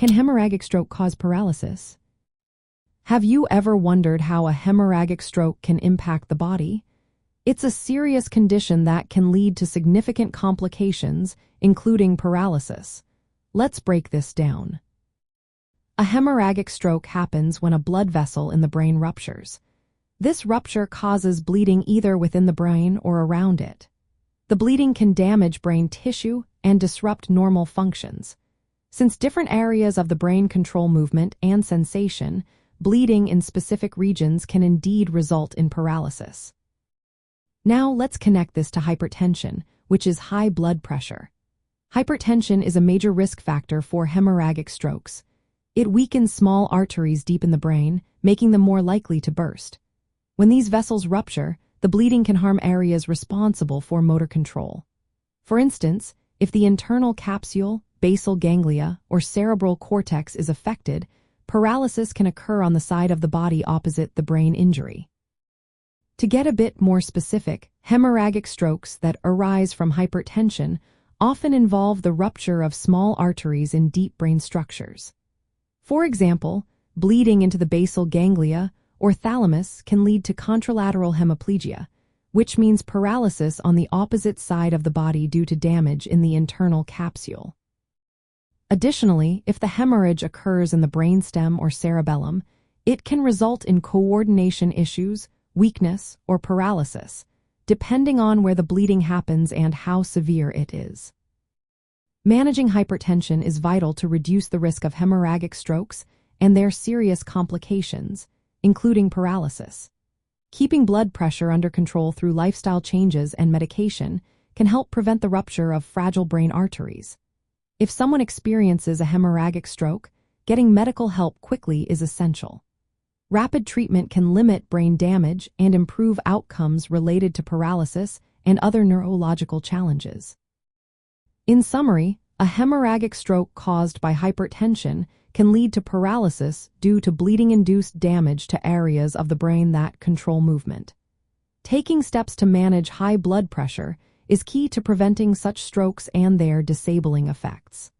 Can hemorrhagic stroke cause paralysis? Have you ever wondered how a hemorrhagic stroke can impact the body? It's a serious condition that can lead to significant complications, including paralysis. Let's break this down. A hemorrhagic stroke happens when a blood vessel in the brain ruptures. This rupture causes bleeding either within the brain or around it. The bleeding can damage brain tissue and disrupt normal functions. Since different areas of the brain control movement and sensation, bleeding in specific regions can indeed result in paralysis. Now let's connect this to hypertension, which is high blood pressure. Hypertension is a major risk factor for hemorrhagic strokes. It weakens small arteries deep in the brain, making them more likely to burst. When these vessels rupture, the bleeding can harm areas responsible for motor control. For instance, if the internal capsule, basal ganglia, or cerebral cortex is affected, paralysis can occur on the side of the body opposite the brain injury. To get a bit more specific, hemorrhagic strokes that arise from hypertension often involve the rupture of small arteries in deep brain structures. For example, bleeding into the basal ganglia or thalamus can lead to contralateral hemiplegia, which means paralysis on the opposite side of the body due to damage in the internal capsule. Additionally, if the hemorrhage occurs in the brainstem or cerebellum, it can result in coordination issues, weakness, or paralysis, depending on where the bleeding happens and how severe it is. Managing hypertension is vital to reduce the risk of hemorrhagic strokes and their serious complications, including paralysis. Keeping blood pressure under control through lifestyle changes and medication can help prevent the rupture of fragile brain arteries. If someone experiences a hemorrhagic stroke, getting medical help quickly is essential. Rapid treatment can limit brain damage and improve outcomes related to paralysis and other neurological challenges. In summary, a hemorrhagic stroke caused by hypertension can lead to paralysis due to bleeding-induced damage to areas of the brain that control movement. Taking steps to manage high blood pressure is key to preventing such strokes and their disabling effects.